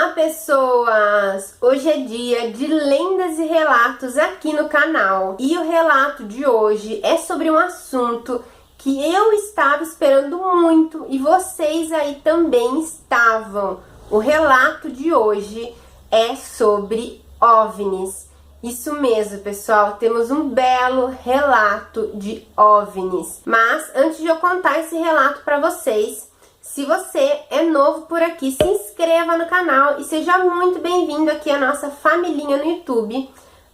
Olá, pessoas! Hoje é dia de lendas e relatos aqui no canal. E o relato de hoje é sobre um assunto que eu estava esperando muito e vocês aí também estavam. O relato de hoje é sobre OVNIs. Isso mesmo, pessoal, temos um belo relato de OVNIs. Mas antes de eu contar esse relato para vocês, se você é novo por aqui, se inscreva no canal e seja muito bem-vindo aqui à nossa familhinha no YouTube.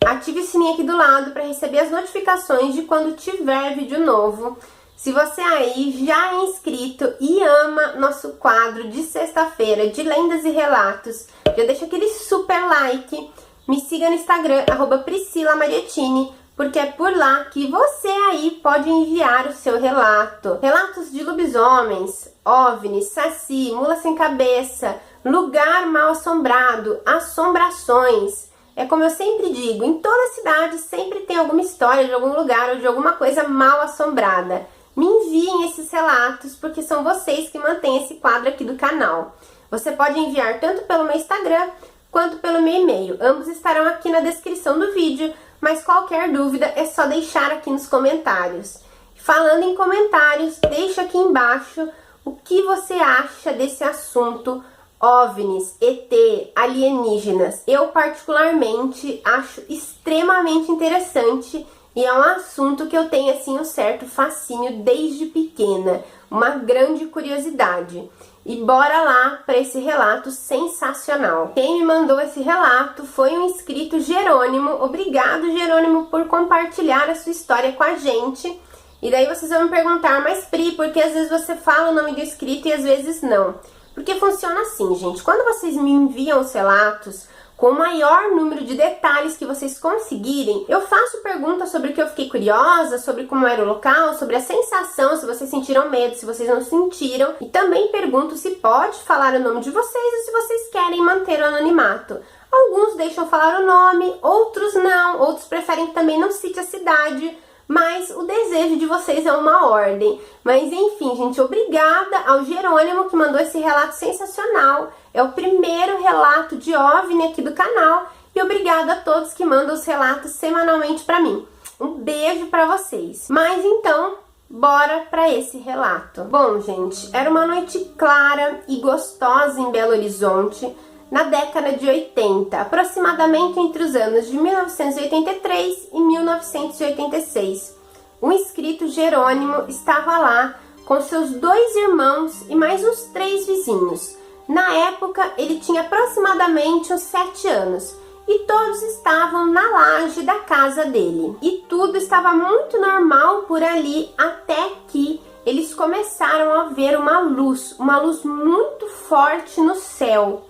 Ative o sininho aqui do lado para receber as notificações de quando tiver vídeo novo. Se você aí já é inscrito e ama nosso quadro de sexta-feira de lendas e relatos, já deixa aquele super like. Me siga no Instagram, @PriscilaMariettini, porque é por lá que você aí pode enviar o seu relato. Relatos de lobisomens, OVNIs, saci, mula sem cabeça, lugar mal assombrado, assombrações. É como eu sempre digo, em toda cidade sempre tem alguma história de algum lugar ou de alguma coisa mal assombrada. Me enviem esses relatos, porque são vocês que mantêm esse quadro aqui do canal. Você pode enviar tanto pelo meu Instagram quanto pelo meu e-mail. Ambos estarão aqui na descrição do vídeo, mas qualquer dúvida é só deixar aqui nos comentários. Falando em comentários, deixa aqui embaixo o que você acha desse assunto OVNIs, ET, alienígenas. Eu particularmente acho extremamente interessante e é um assunto que eu tenho assim um certo fascínio desde pequena, uma grande curiosidade. E bora lá para esse relato sensacional. Quem me mandou esse relato foi um inscrito, Jerônimo. Obrigado, Jerônimo, por compartilhar a sua história com a gente. E daí vocês vão me perguntar, mas Pri, por que às vezes você fala o nome do inscrito e às vezes não? Porque funciona assim, gente. Quando vocês me enviam os relatos com o maior número de detalhes que vocês conseguirem, eu faço perguntas sobre o que eu fiquei curiosa, sobre como era o local, sobre a sensação, se vocês sentiram medo, se vocês não sentiram. E também pergunto se pode falar o nome de vocês ou se vocês querem manter o anonimato. Alguns deixam falar o nome, outros não, outros preferem que também não cite a cidade, mas o desejo de vocês é uma ordem. Mas enfim, gente, obrigada ao Jerônimo que mandou esse relato sensacional. É o primeiro relato de OVNI aqui do canal. E obrigada a todos que mandam os relatos semanalmente para mim. Um beijo para vocês. Mas então, bora para esse relato. Bom, gente, era uma noite clara e gostosa em Belo Horizonte, na década de 80, aproximadamente entre os anos de 1983 e 1986. O inscrito Jerônimo estava lá com seus 2 irmãos e mais uns 3 vizinhos. Na época, ele tinha aproximadamente uns 7 anos e todos estavam na laje da casa dele. E tudo estava muito normal por ali até que eles começaram a ver uma luz muito forte no céu.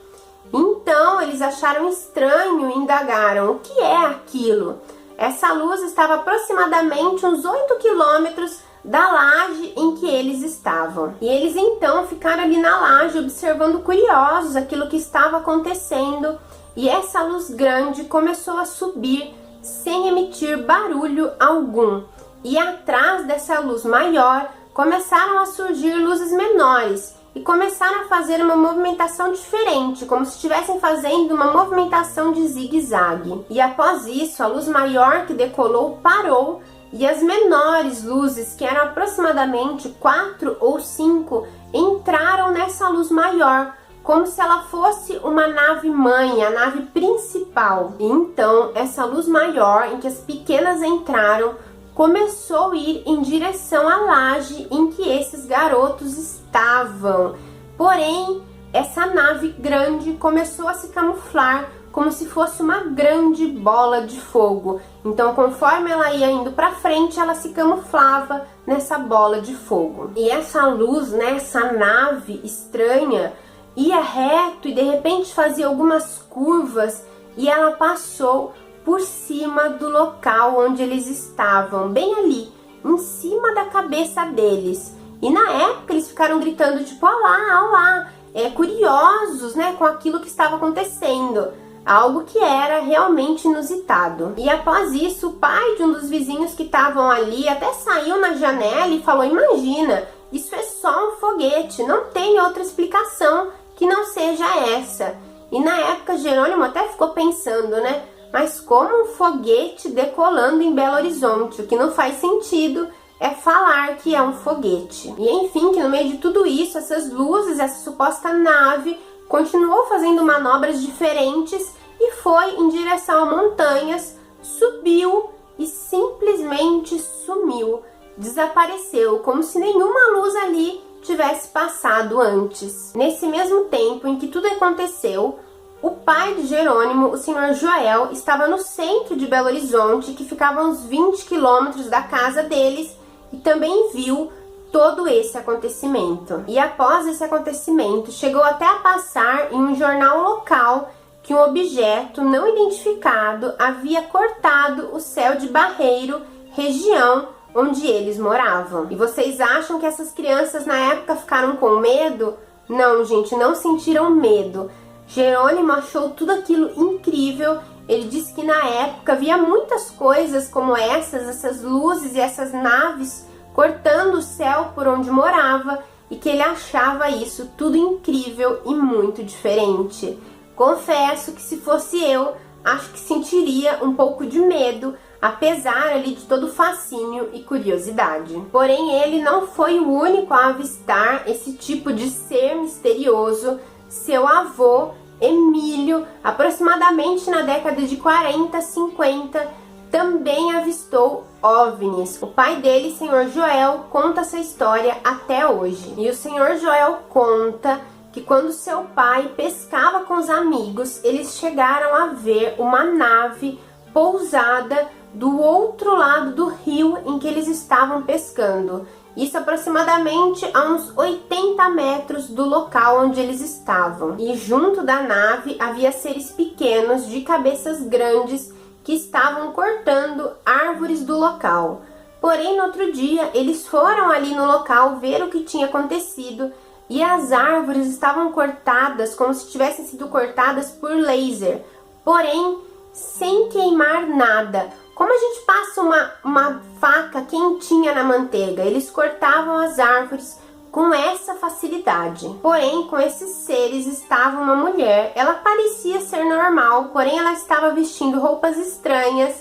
Então, eles acharam estranho e indagaram: o que é aquilo? Essa luz estava aproximadamente uns 8 quilômetros da laje em que eles estavam. E eles então ficaram ali na laje observando curiosos aquilo que estava acontecendo. E essa luz grande começou a subir sem emitir barulho algum. E atrás dessa luz maior começaram a surgir luzes menores. E começaram a fazer uma movimentação diferente, como se estivessem fazendo uma movimentação de zigue-zague. E após isso, a luz maior que decolou parou e as menores luzes, que eram aproximadamente 4 ou 5, entraram nessa luz maior, como se ela fosse uma nave-mãe, a nave principal. E então, essa luz maior, em que as pequenas entraram, começou a ir em direção à laje em que esses garotos estavam. Porém, essa nave grande começou a se camuflar como se fosse uma grande bola de fogo. Então, conforme ela ia indo para frente, ela se camuflava nessa bola de fogo. E essa luz, né, essa nave estranha, ia reto e de repente fazia algumas curvas e ela passou por cima do local onde eles estavam, bem ali, em cima da cabeça deles. E na época eles ficaram gritando tipo, olá, olá, curiosos, né, com aquilo que estava acontecendo. Algo que era realmente inusitado. E após isso, o pai de um dos vizinhos que estavam ali até saiu na janela e falou: imagina, isso é só um foguete, não tem outra explicação que não seja essa. E na época Jerônimo até ficou pensando, né? Mas como um foguete decolando em Belo Horizonte? O que não faz sentido é falar que é um foguete. E enfim, que no meio de tudo isso, essas luzes, essa suposta nave, continuou fazendo manobras diferentes e foi em direção a montanhas, subiu e simplesmente sumiu. Desapareceu, como se nenhuma luz ali tivesse passado antes. Nesse mesmo tempo em que tudo aconteceu, o pai de Jerônimo, o senhor Joel, estava no centro de Belo Horizonte, que ficava a uns 20 quilômetros da casa deles, e também viu todo esse acontecimento. E após esse acontecimento, chegou até a passar em um jornal local que um objeto não identificado havia cortado o céu de Barreiro, região onde eles moravam. E vocês acham que essas crianças na época ficaram com medo? Não, gente, não sentiram medo. Jerônimo achou tudo aquilo incrível. Ele disse que na época via muitas coisas como essas luzes e essas naves cortando o céu por onde morava, e que ele achava isso tudo incrível e muito diferente. Confesso que se fosse eu, acho que sentiria um pouco de medo, apesar ali de todo o fascínio e curiosidade. Porém, ele não foi o único a avistar esse tipo de ser misterioso. Seu avô, Emílio, aproximadamente na década de 40, 50, também avistou OVNIs. O pai dele, senhor Joel, conta essa história até hoje. E o senhor Joel conta que quando seu pai pescava com os amigos, eles chegaram a ver uma nave pousada do outro lado do rio em que eles estavam pescando. Isso aproximadamente a uns 80 metros do local onde eles estavam. E junto da nave havia seres pequenos de cabeças grandes que estavam cortando árvores do local. Porém, no outro dia, eles foram ali no local ver o que tinha acontecido e as árvores estavam cortadas como se tivessem sido cortadas por laser, porém, sem queimar nada. Como a gente passa uma faca quentinha na manteiga, eles cortavam as árvores com essa facilidade. Porém, com esses seres estava uma mulher. Ela parecia ser normal, porém ela estava vestindo roupas estranhas,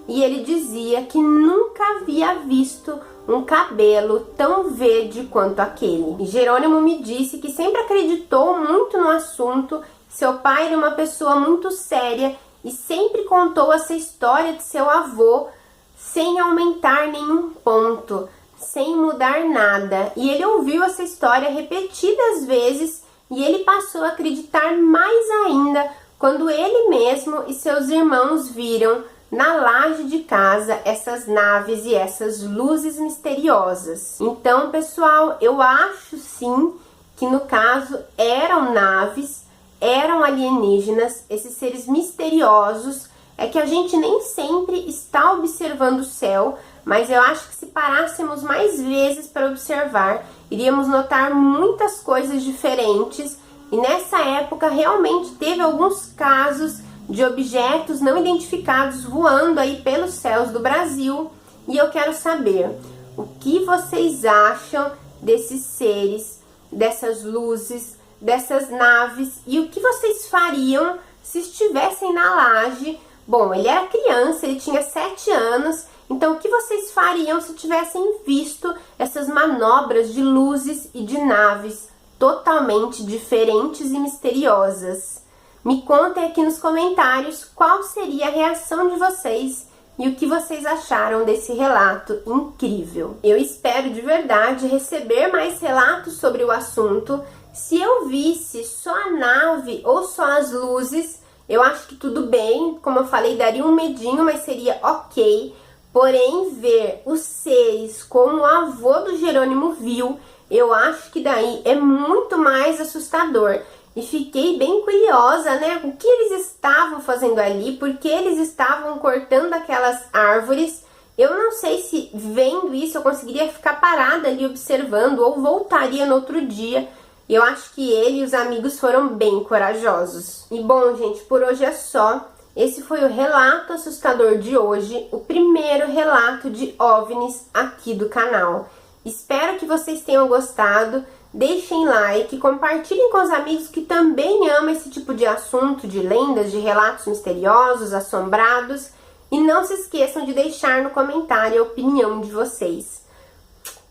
e ele dizia que nunca havia visto um cabelo tão verde quanto aquele. E Jerônimo me disse que sempre acreditou muito no assunto. Seu pai era uma pessoa muito séria e sempre contou essa história de seu avô sem aumentar nenhum ponto, sem mudar nada. E ele ouviu essa história repetidas vezes e ele passou a acreditar mais ainda quando ele mesmo e seus irmãos viram na laje de casa essas naves e essas luzes misteriosas. Então, pessoal, eu acho sim que no caso eram naves, eram alienígenas, esses seres misteriosos. É que a gente nem sempre está observando o céu, mas eu acho que se parássemos mais vezes para observar, iríamos notar muitas coisas diferentes. E nessa época realmente teve alguns casos de objetos não identificados voando aí pelos céus do Brasil. E eu quero saber o que vocês acham desses seres, dessas luzes, dessas naves, e o que vocês fariam se estivessem na laje. Bom, ele era criança, ele tinha 7 anos, então o que vocês fariam se tivessem visto essas manobras de luzes e de naves totalmente diferentes e misteriosas? Me contem aqui nos comentários qual seria a reação de vocês e o que vocês acharam desse relato incrível. Eu espero de verdade receber mais relatos sobre o assunto. Se eu visse só a nave ou só as luzes, eu acho que tudo bem, como eu falei, daria um medinho, mas seria ok. Porém, ver os seres como o avô do Jerônimo viu, eu acho que daí é muito mais assustador. E fiquei bem curiosa, né? O que eles estavam fazendo ali, por que eles estavam cortando aquelas árvores. Eu não sei se vendo isso eu conseguiria ficar parada ali observando ou voltaria no outro dia. Eu acho que ele e os amigos foram bem corajosos. E bom, gente, por hoje é só. Esse foi o relato assustador de hoje, o primeiro relato de OVNIs aqui do canal. Espero que vocês tenham gostado. deixem like, compartilhem com os amigos que também amam esse tipo de assunto, de lendas, de relatos misteriosos, assombrados. E não se esqueçam de deixar no comentário a opinião de vocês.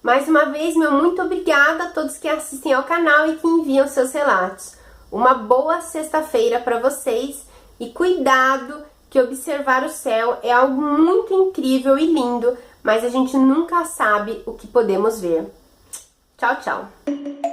Mais uma vez, meu muito obrigada a todos que assistem ao canal e que enviam seus relatos. Uma boa sexta-feira para vocês e cuidado que observar o céu é algo muito incrível e lindo, mas a gente nunca sabe o que podemos ver. Tchau, tchau!